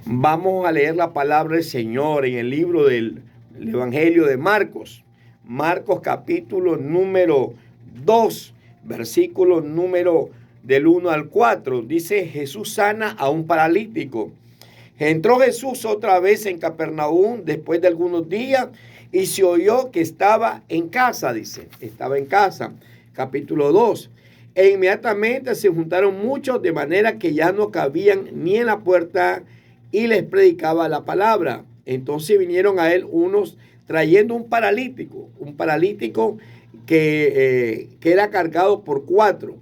Vamos a leer la palabra del Señor en el libro del Evangelio de Marcos. Marcos capítulo número 2, versículo número del 1 al 4. Dice: Jesús sana a un paralítico. Entró Jesús otra vez en Capernaum después de algunos días y se oyó que estaba en casa, dice. Estaba en casa. Capítulo 2. E inmediatamente se juntaron muchos de manera que ya no cabían ni en la puerta y les predicaba la palabra. Entonces vinieron a él unos trayendo un paralítico que era cargado por 4.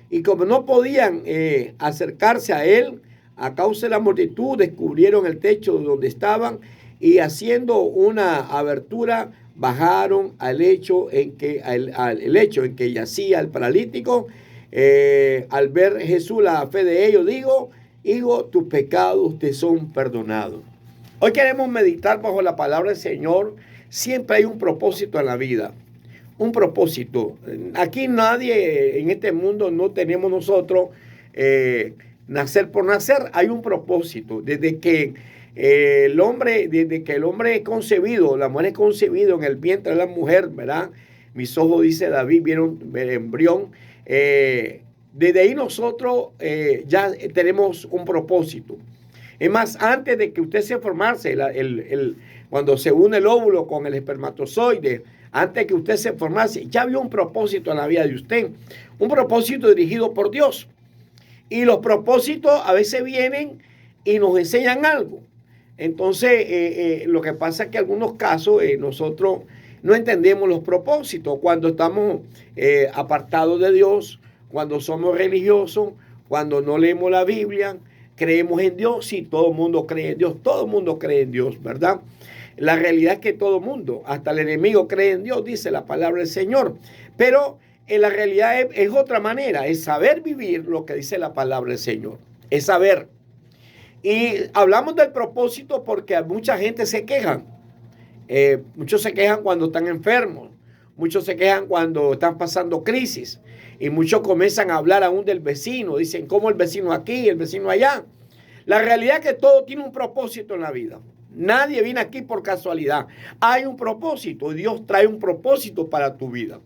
Y como no podían acercarse a él a causa de la multitud, descubrieron el techo donde estaban y haciendo una abertura bajaron al lecho en que yacía el paralítico. Al ver Jesús la fe de ellos, digo: hijo, tus pecados te son perdonados. Hoy queremos meditar bajo la palabra del Señor. Siempre hay un propósito en la vida. Un propósito. Aquí nadie en este mundo no tenemos nosotros nacer por nacer. Hay un propósito. Desde que el hombre es concebido, la mujer es concebido en el vientre de la mujer, ¿verdad? Mis ojos, dice David, vieron el embrión. Desde ahí nosotros ya tenemos un propósito. Es más, antes de que usted se formase, cuando se une el óvulo con el espermatozoide, antes de que usted se formase, ya había un propósito en la vida de usted. Un propósito dirigido por Dios. Y los propósitos a veces vienen y nos enseñan algo. Entonces, lo que pasa es que en algunos casos nosotros no entendemos los propósitos. Cuando estamos apartados de Dios, cuando somos religiosos, cuando no leemos la Biblia, creemos en Dios. Sí, todo el mundo cree en Dios, todo el mundo cree en Dios, ¿verdad? La realidad es que todo el mundo, hasta el enemigo, cree en Dios, dice la palabra del Señor. Pero en la realidad es otra manera, es saber vivir lo que dice la palabra del Señor, es saber. Y hablamos del propósito porque mucha gente se quejan. Muchos se quejan cuando están enfermos, muchos se quejan cuando están pasando crisis y muchos comienzan a hablar aún del vecino, dicen cómo el vecino aquí, el vecino allá. La realidad es que todo tiene un propósito en la vida. Nadie viene aquí por casualidad. Hay un propósito y Dios trae un propósito para tu vida.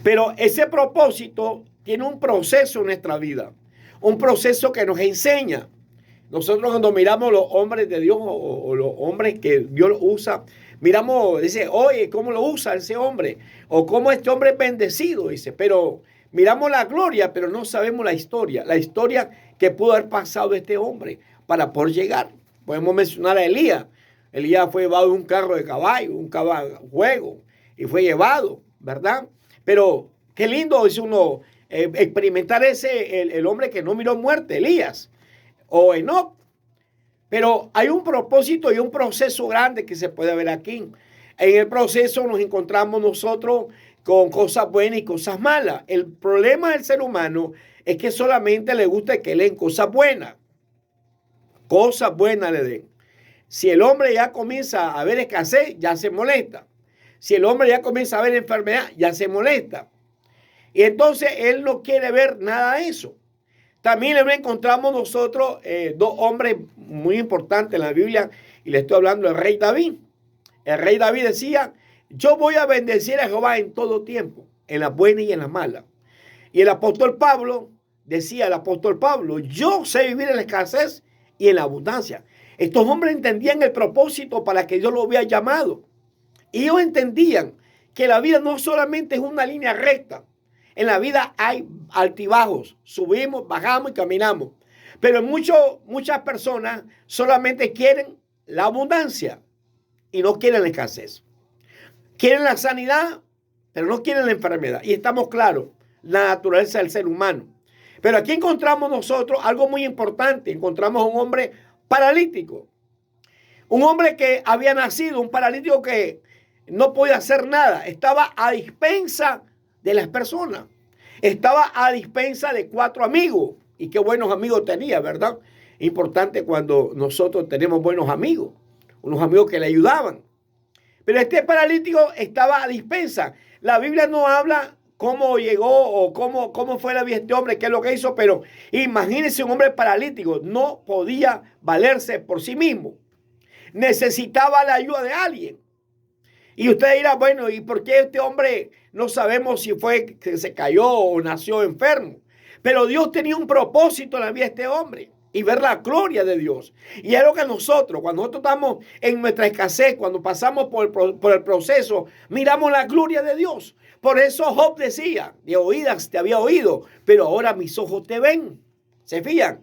Pero ese propósito tiene un proceso en nuestra vida, un proceso que nos enseña. Nosotros cuando miramos los hombres de Dios o los hombres que Dios usa, miramos, dice, oye, ¿cómo lo usa ese hombre? O cómo este hombre es bendecido, dice. Pero miramos la gloria, pero no sabemos la historia que pudo haber pasado este hombre para poder llegar. Podemos mencionar a Elías. Elías fue llevado en un carro de caballo, un caballo juego, y fue llevado, ¿verdad? Pero qué lindo es uno experimentar el hombre que no miró muerte, Elías. O Enoc. Pero hay un propósito y un proceso grande que se puede ver aquí. En el proceso nos encontramos nosotros con cosas buenas y cosas malas. El problema del ser humano es que solamente le gusta que le den cosas buenas. Cosas buenas le den. Si el hombre ya comienza a ver escasez, ya se molesta. Si el hombre ya comienza a ver enfermedad, ya se molesta. Y entonces él no quiere ver nada de eso. También le encontramos nosotros dos hombres muy importantes en la Biblia, y le estoy hablando del rey David. El rey David decía: yo voy a bendecir a Jehová en todo tiempo, en las buenas y en las malas. Y el apóstol Pablo decía, yo sé vivir en la escasez y en la abundancia. Estos hombres entendían el propósito para que Dios los había llamado. Y ellos entendían que la vida no solamente es una línea recta. En la vida hay altibajos, subimos, bajamos y caminamos. Pero muchas personas solamente quieren la abundancia y no quieren la escasez. Quieren la sanidad, pero no quieren la enfermedad. Y estamos claros, la naturaleza del ser humano. Pero aquí encontramos nosotros algo muy importante. Encontramos a un hombre paralítico. Un hombre que había nacido, un paralítico que no podía hacer nada. Estaba a dispensa de las personas. Estaba a dispensa de 4 amigos. Y qué buenos amigos tenía, ¿verdad? Importante cuando nosotros tenemos buenos amigos. Unos amigos que le ayudaban. Pero este paralítico estaba a dispensa. La Biblia no habla cómo llegó o cómo fue la vida de este hombre, qué es lo que hizo, pero imagínense un hombre paralítico, no podía valerse por sí mismo. Necesitaba la ayuda de alguien. Y usted dirá, bueno, ¿y por qué este hombre no sabemos si fue que se cayó o nació enfermo? Pero Dios tenía un propósito en la vida de este hombre y ver la gloria de Dios. Y es lo que nosotros, cuando nosotros estamos en nuestra escasez, cuando pasamos por el proceso, miramos la gloria de Dios. Por eso Job decía, de oídas te había oído, pero ahora mis ojos te ven. ¿Se fijan?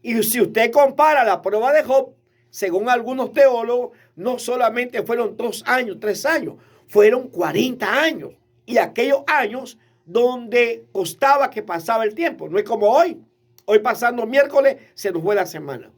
Y si usted compara la prueba de Job, según algunos teólogos, no solamente fueron 2 años, 3 años, fueron 40 años. Y aquellos años donde costaba que pasaba el tiempo. No es como hoy. Hoy pasando miércoles se nos fue la semana.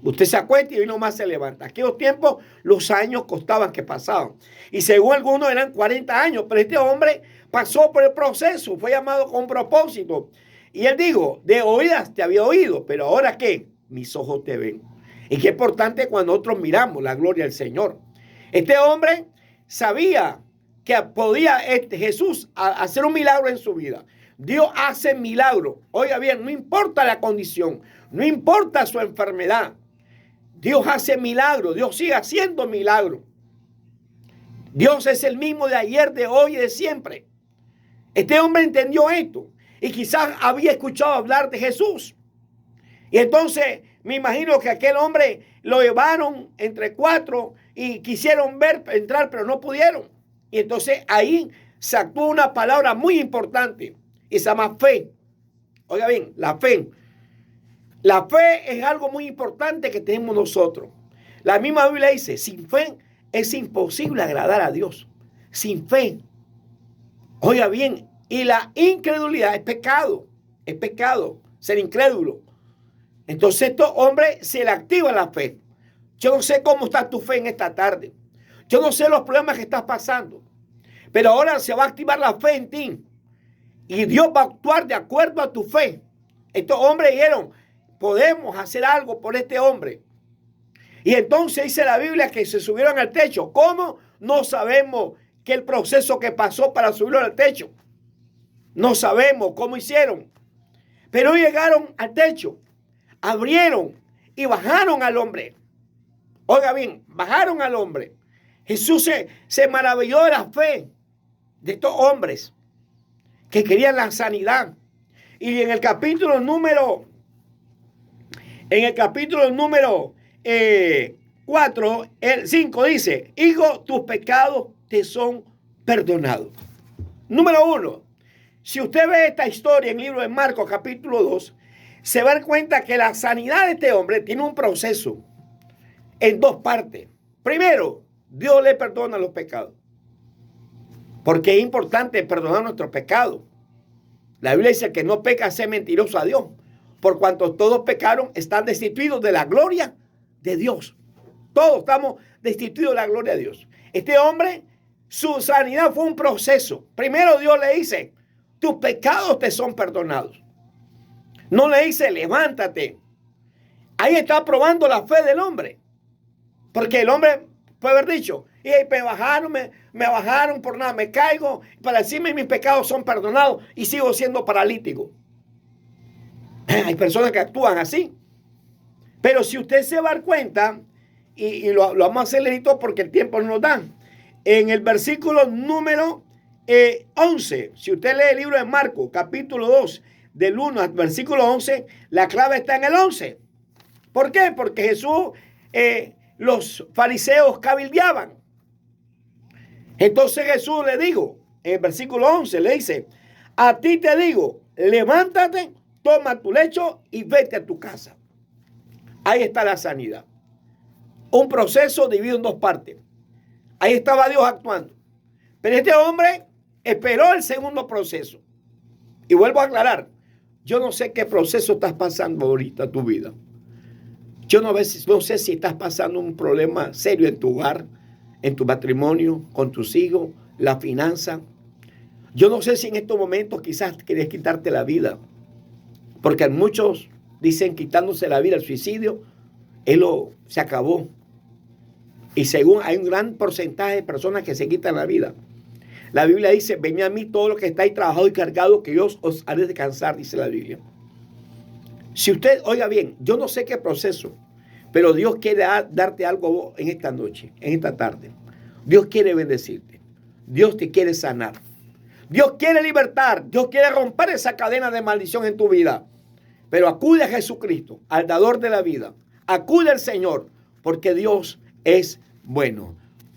Usted se acuesta y hoy nomás se levanta. Aquellos tiempos los años costaban que pasaban. Y según algunos eran 40 años. Pero este hombre pasó por el proceso. Fue llamado con propósito. Y él dijo, de oídas te había oído. Pero ahora ¿qué? Mis ojos te ven. Y qué importante cuando nosotros miramos la gloria del Señor. Este hombre sabía que podía Jesús hacer un milagro en su vida. Dios hace milagro. Oiga bien, no importa la condición, no importa su enfermedad. Dios hace milagro, Dios sigue haciendo milagro. Dios es el mismo de ayer, de hoy y de siempre. Este hombre entendió esto y quizás había escuchado hablar de Jesús. Y entonces me imagino que aquel hombre lo llevaron entre 4 y quisieron entrar, pero no pudieron. Y entonces ahí se actuó una palabra muy importante y se llama fe. Oiga bien, la fe. La fe es algo muy importante que tenemos nosotros. La misma Biblia dice, sin fe es imposible agradar a Dios. Sin fe. Oiga bien, y la incredulidad es pecado. Es pecado ser incrédulo. Entonces a estos hombres se le activa la fe. Yo no sé cómo está tu fe en esta tarde. Yo no sé los problemas que estás pasando. Pero ahora se va a activar la fe en ti. Y Dios va a actuar de acuerdo a tu fe. Estos hombres dijeron, podemos hacer algo por este hombre. Y entonces dice la Biblia que se subieron al techo. ¿Cómo? No sabemos qué el proceso que pasó para subirlo al techo. No sabemos cómo hicieron. Pero llegaron al techo. Abrieron y bajaron al hombre. Oiga bien, bajaron al hombre. Jesús se maravilló de la fe de estos hombres que querían la sanidad. Y en el capítulo número 5 dice, hijo, tus pecados te son perdonados. Número 1, si usted ve esta historia en el libro de Marcos capítulo 2, se va a dar cuenta que la sanidad de este hombre tiene un proceso en 2 partes. Primero, Dios le perdona los pecados. Porque es importante perdonar nuestros pecados. La Biblia dice que no peca sea mentiroso a Dios. Por cuanto todos pecaron, están destituidos de la gloria de Dios. Todos estamos destituidos de la gloria de Dios. Este hombre, su sanidad fue un proceso. Primero Dios le dice, tus pecados te son perdonados. No le dice, levántate. Ahí está probando la fe del hombre. Porque el hombre puede haber dicho, y me bajaron por nada, me caigo, para decirme mis pecados son perdonados y sigo siendo paralítico. Hay personas que actúan así. Pero si usted se va a dar cuenta, y lo vamos a hacer lento porque el tiempo no nos da. En el versículo número 11, si usted lee el libro de Marcos, capítulo 2, del 1 al versículo 11, la clave está en el 11. ¿Por qué? Porque Jesús, los fariseos cabildeaban. Entonces Jesús le dijo, en el versículo 11, le dice, a ti te digo, levántate, toma tu lecho y vete a tu casa. Ahí está la sanidad. Un proceso dividido en 2 partes. Ahí estaba Dios actuando. Pero este hombre esperó el segundo proceso. Y vuelvo a aclarar, yo no sé qué proceso estás pasando ahorita en tu vida. Yo no sé si estás pasando un problema serio en tu hogar, en tu matrimonio, con tus hijos, la finanza. Yo no sé si en estos momentos quizás quieres quitarte la vida. Porque muchos dicen quitándose la vida, el suicidio, se acabó. Y según hay un gran porcentaje de personas que se quitan la vida. La Biblia dice, venid a mí todos los que estáis trabajados y cargados, que yo os haré descansar, dice la Biblia. Si usted, oiga bien, yo no sé qué proceso, pero Dios quiere darte algo en esta noche, en esta tarde. Dios quiere bendecirte. Dios te quiere sanar. Dios quiere libertar. Dios quiere romper esa cadena de maldición en tu vida. Pero acude a Jesucristo, al dador de la vida. Acude al Señor, porque Dios es bueno.